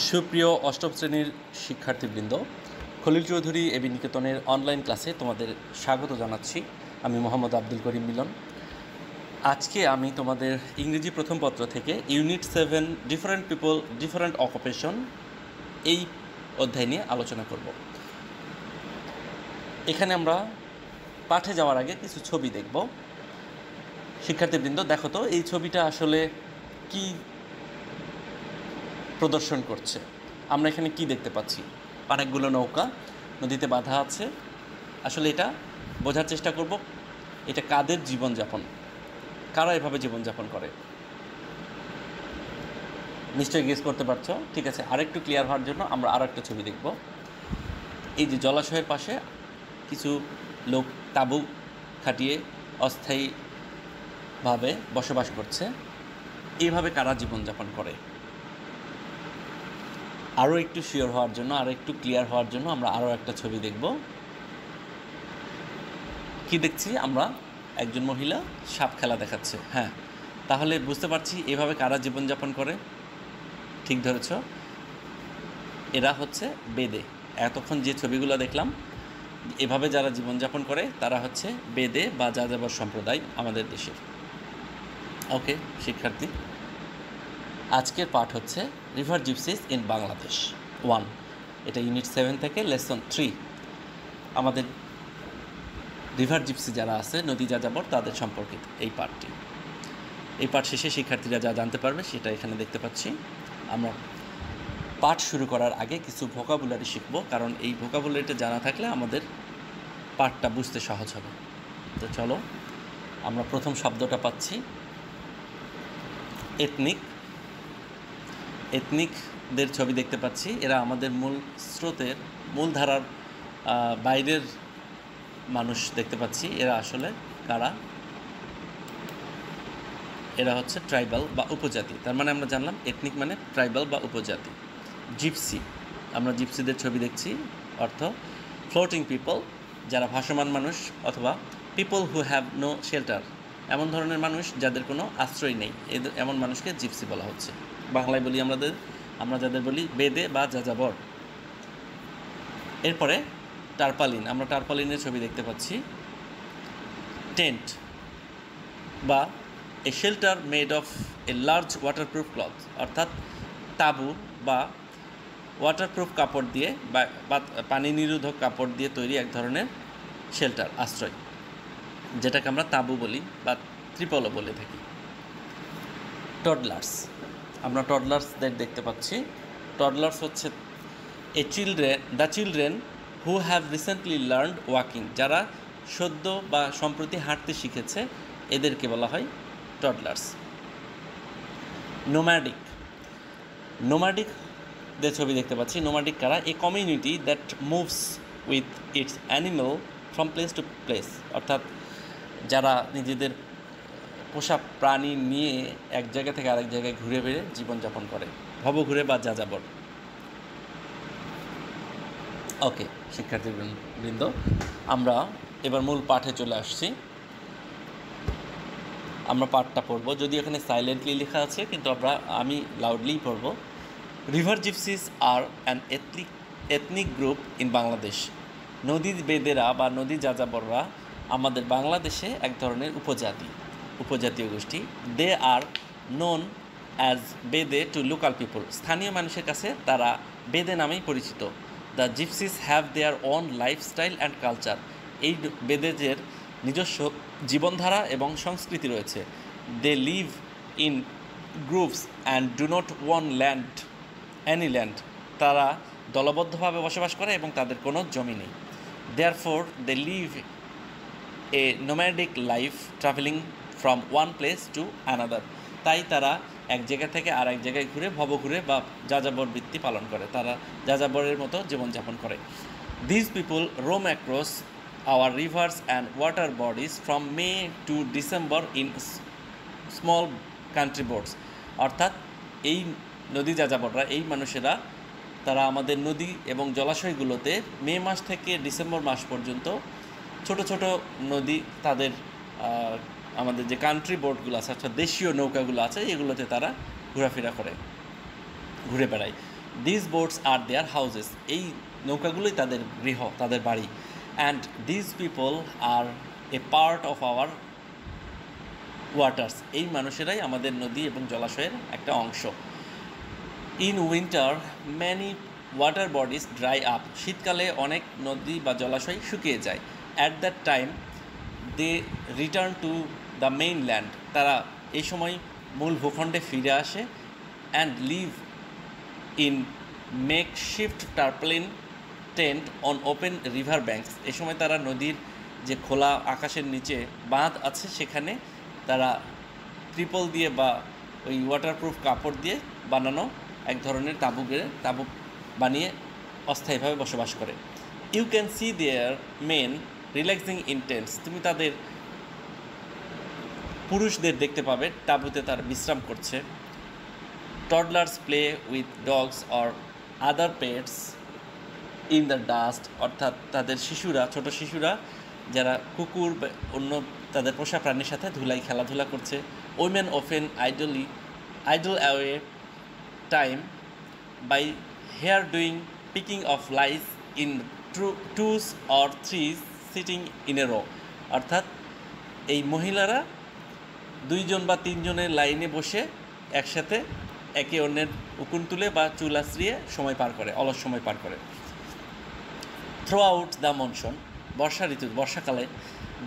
সুপ্রিয় অষ্টম শ্রেণীর শিক্ষার্থীবৃন্দ, খলিল চৌধুরী এবি নিকেতনের অনলাইন ক্লাসে তোমাদের স্বাগত জানাচ্ছি। আমি মোহাম্মদ আব্দুল করিম মিলন। আজকে আমি তোমাদের ইংরেজি প্রথম পত্র থেকে unit 7 different people different occupation এই অধ্যায় নিয়ে আলোচনা করব। এখানে আমরা পাঠে যাওয়ার আগে কিছু ছবি দেখব। শিক্ষার্থীবৃন্দ, দেখো তো এই ছবিটা আসলে কি প্রদর্শন করছে। আমরা এখানে কি দেখতে পাচ্ছি? অনেকগুলো নৌকা নদীতে বাঁধা আছে। আসলে এটা বোঝার চেষ্টা করব, এটা কাদের জীবনযাপন, কারা এভাবে জীবনযাপন করে। নিশ্চয়ই গেস করতে পারছো। ঠিক আছে, আরেকটু ক্লিয়ার হওয়ার জন্য আমরা আরও একটা ছবি দেখব। এই যে জলাশয়ের পাশে কিছু লোক তাঁবু খাটিয়ে অস্থায়ীভাবে বসবাস করছে। এইভাবে কারা জীবনযাপন করে, আরও একটু শিওর হওয়ার জন্য, আরও একটু ক্লিয়ার হওয়ার জন্য আমরা আরও একটা ছবি দেখব। কি দেখছি আমরা? একজন মহিলা সাপ খেলা দেখাচ্ছে। হ্যাঁ, তাহলে বুঝতে পারছি এভাবে কারা জীবনযাপন করে। ঠিক ধরেছ, এরা হচ্ছে বেদে। এতক্ষণ যে ছবিগুলো দেখলাম, এভাবে যারা জীবনযাপন করে তারা হচ্ছে বেদে বা যাযাবর সম্প্রদায় আমাদের দেশের। ওকে শিক্ষার্থী, আজকের পাঠ হচ্ছে রিভার জিপসিস ইন বাংলাদেশ 1। এটা ইউনিট 7 থেকে লেসন 3। আমাদের রিভার জিপসি যারা আছে, নদী যাযাবর, তাদের সম্পর্কিত এই পাঠটি। এই পাঠ শেষে শিক্ষার্থীরা যা জানতে পারবে সেটা এখানে দেখতে পাচ্ছি। আমরা পাঠ শুরু করার আগে কিছু ভোকাবুলারি শিখব, কারণ এই ভোকাবুলারিটা জানা থাকলে আমাদের পাঠটা বুঝতে সহজ হবে। তো চলো, আমরা প্রথম শব্দটা পাচ্ছি এথনিক। এথনিকদের ছবি দেখতে পাচ্ছি। এরা আমাদের মূল স্রোতের, মূলধারার বাইরের মানুষ দেখতে পাচ্ছি। এরা আসলে কারা? এরা হচ্ছে ট্রাইবাল বা উপজাতি। তার মানে আমরা জানলাম এথনিক মানে ট্রাইবাল বা উপজাতি। জিপসি, আমরা জিপসিদের ছবি দেখছি, অর্থ ফ্লোটিং পিপল, যারা ভাসমান মানুষ, অথবা people who have no shelter, এমন ধরনের মানুষ যাদের কোনো আশ্রয় নেই, এমন মানুষকে জিপসি বলা হচ্ছে। বাংলায় বলি আমরা যাদের বলি বেদে বা যাযাবর। এরপরে টারপালিন, আমরা টারপালিনের ছবি দেখতে পাচ্ছি। টেন্ট বা a shelter made of a large waterproof cloth, অর্থাৎ তাঁবু বা ওয়াটারপ্রুফ কাপড় দিয়ে বা পানি নিরোধক কাপড় দিয়ে তৈরি এক ধরনের শেল্টার, আশ্রয়, যেটাকে আমরা তাঁবু বলি বা ত্রিপলও বলে থাকি। টডলার্স, আমরা টডলার্সদের দেখতে পাচ্ছি। টডলার্স হচ্ছে the children who have recently learned walking, যারা সদ্য বা সম্প্রতি হাঁটতে শিখেছে, এদেরকে বলা হয় টডলার্স। নোম্যাডিকদের ছবি দেখতে পাচ্ছি। নোম্যাডিক কারা? A community that moves with its animal from place to place, অর্থাৎ যারা নিজেদের পোষা প্রাণী নিয়ে এক জায়গা থেকে আরেক জায়গায় ঘুরে বেড়ে জীবনযাপন করে, ভবঘুরে বা যাযাবর। ওকে শিক্ষার্থীবৃন্দ, আমরা এবার মূল পাঠে চলে আসছি। আমরা পাঠটা পড়ব, যদি এখানে সাইলেন্টলি লেখা আছে, কিন্তু আমি লাউডলিই পড়ব। River gypsies are an ethnic group in Bangladesh. নদী বেদেরা বা নদী যাযাবররা আমাদের বাংলাদেশে এক ধরনের উপজাতীয় গোষ্ঠী। They are known as Bede to local people, স্থানীয় মানুষের কাছে তারা বেদে নামেই পরিচিত। The gypsies have their own lifestyle and culture, এই বেদেদের নিজস্ব জীবনধারা এবং সংস্কৃতি রয়েছে। They live in groups and do not own any land, তারা দলবদ্ধভাবে বসবাস করে এবং তাদের কোনো জমি নেই। Therefore they live a nomadic life travelling from one place to another, তাই তারা এক জায়গা থেকে আর এক জায়গায় ভবঘুরে বা যাযাবর বৃত্তি পালন করে, তারা যাযাবরের মতো জীবনযাপন করে। This people roam across our rivers and water bodies from May to December in small country boats, অর্থাৎ এই নদী যাযাবররা, এই মানুষেরা, তারা আমাদের নদী এবং জলাশয়গুলোতে মে মাস থেকে ডিসেম্বর মাস পর্যন্ত ছোট ছোট নদী, তাদের আমাদের যে কান্ট্রি বোটগুলো আছে, অর্থাৎ দেশীয় নৌকাগুলো আছে, এগুলোতে তারা ঘোরাফেরা করে, ঘুরে বেড়ায়। This boats are their houses, এই নৌকাগুলোই তাদের গৃহ, তাদের বাড়ি। And this people are a part of our waters, এই মানুষেরাই আমাদের নদী এবং জলাশয়ের একটা অংশ। In winter many water bodies dry up, শীতকালে অনেক নদী বা জলাশয় শুকিয়ে যায়। At that time they return to the mainland, তারা এই সময় মূল ভূখণ্ডে ফিরে আসে। And live in makeshift tarpaulin tent on open river banks, এই সময় তারা নদীর যে খোলা আকাশের নিচে বাঁধ আছে সেখানে তারা ত্রিপল দিয়ে বা ওই ওয়াটারপ্রুফ কাপড় দিয়ে বানানো এক ধরনের তাঁবু বানিয়ে অস্থায়ীভাবে বসবাস করে। You can see their men relaxing in tents, তুমি তাদের পুরুষদের দেখতে পাবে তাঁবুতে তার বিশ্রাম করছে। Toddlers play with dogs or other pets in the dust, অর্থাৎ তাদের শিশুরা, ছোট শিশুরা যারা কুকুর বা অন্য তাদের পোষা প্রাণীর সাথে ধুলাই খেলাধুলা করছে। Women often idle away time by hair doing picking of lice in twos or threes sitting in a row, অর্থাৎ এই মহিলারা 2 জন বা 3 জনের লাইনে বসে একসাথে একে অন্যের উকুন তুলে বা চুল আশ্রিয়ে সময় পার করে, অলস সময় পার করে। থ্রু আউট দ্য মনসুন, বর্ষাকালে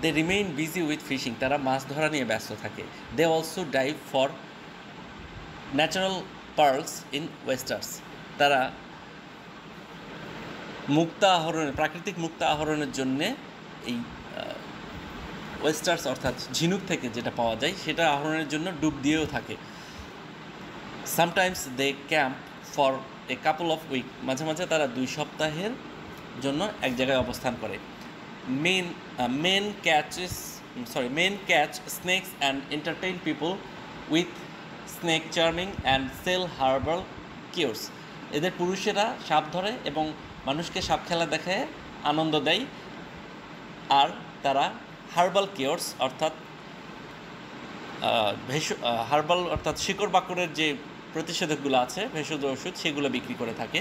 they remain busy with fishing, তারা মাছ ধরা নিয়ে ব্যস্ত থাকে। They also dive for natural pearls in oysters, তারা প্রাকৃতিক মুক্তা আহরণের জন্যে এই ওয়েস্টার্স অর্থাৎ ঝিনুক থেকে যেটা পাওয়া যায় সেটা আহরণের জন্য ডুব দিয়েও থাকে। Sometimes they camp for a couple of week, মাঝে মাঝে তারা 2 সপ্তাহের জন্য এক জায়গায় অবস্থান করে। Men catch snakes and entertain people with snake charming and sell herbal cures, এদের পুরুষেরা সাপ ধরে এবং মানুষকে সাপ খেলা দেখায় আনন্দ দেয়। আর তারা হার্বাল কিওরস অর্থাৎ হার্বাল অর্থাৎ শিকড় বাকড়ের যে প্রতিষেধকগুলো আছে, ভেষজ ওষুধ, সেগুলো বিক্রি করে থাকে।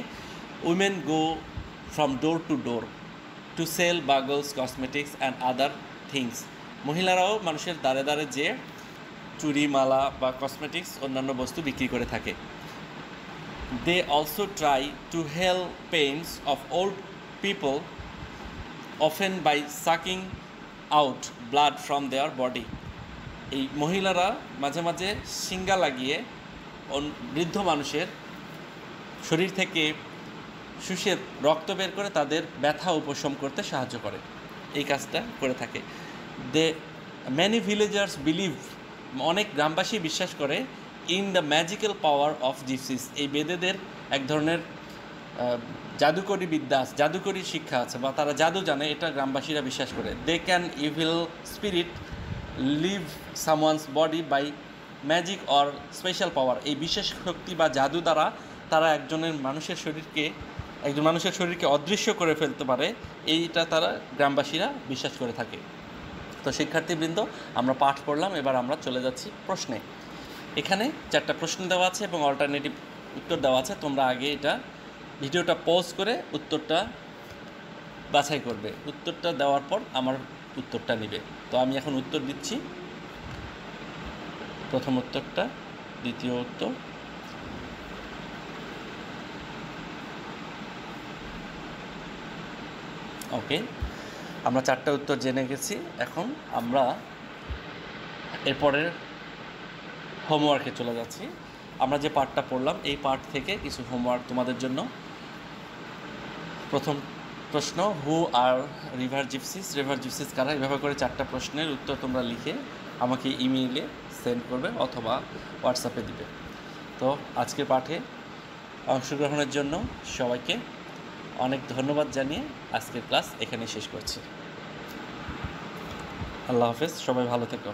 Women go from door to door to sell bangles cosmetics and other things, মহিলারাও মানুষের দ্বারে দ্বারে যে চুড়ি, মালা বা কসমেটিক্স অন্যান্য বস্তু বিক্রি করে থাকে। They also try to heal pains of old people often by sucking out blood from their body, এই মহিলারা মাঝে মাঝে শিঙ্গা লাগিয়ে বৃদ্ধ মানুষের শরীর থেকে শুষে রক্ত বের করে তাদের ব্যথা উপশম করতে সাহায্য করে, এই কাজটা করে থাকে। ম্যানি ভিলেজার্স বিলিভ, অনেক গ্রামবাসী বিশ্বাস করে, in the magical power of gypsies, এই বেদেদের এক ধরনের জাদুকরী শিক্ষা আছে বা তারা জাদু জানে, এটা গ্রামবাসীরা বিশ্বাস করে। They can evil spirit leave someone's body by magic or special power, এই বিশেষ শক্তি বা জাদু দ্বারা তারা একজন মানুষের শরীরকে অদৃশ্য করে ফেলতে পারে, এইটা তারা গ্রামবাসীরা বিশ্বাস করে থাকে। তো শিক্ষার্থীবৃন্দ, আমরা পাঠ পড়লাম, এবার আমরা চলে যাচ্ছি প্রশ্নে। এখানে 4টা প্রশ্ন দেওয়া আছে এবং অল্টারনেটিভ উত্তর দেওয়া আছে। তোমরা আগে এটা ভিডিওটা পজ করে উত্তরটা বাছাই করবে, উত্তরটা দেওয়ার পর আমার উত্তরটা নেবে। তো আমি এখন উত্তর দিচ্ছি। প্রথম উত্তরটা, দ্বিতীয় উত্তর, ওকে, আমরা 4টা উত্তর জেনে গেছি। এখন আমরা এরপরের হোমওয়ার্কে চলে যাচ্ছি। আমরা যে পার্টটা পড়লাম এই পার্ট থেকে কিছু হোমওয়ার্ক তোমাদের জন্য। প্রথম প্রশ্ন, হু আর রিভার জিপসিস কারা? এভাবে করে 4টা প্রশ্নের উত্তর তোমরা লিখে আমাকে ইমেইলে সেন্ড করবে অথবা হোয়াটসঅ্যাপে দিবে। তো আজকের পাঠে অংশগ্রহণের জন্য সবাইকে অনেক ধন্যবাদ জানিয়ে আজকের ক্লাস এখানে শেষ করছি। আল্লাহ হাফেজ, সবাই ভালো থেকো।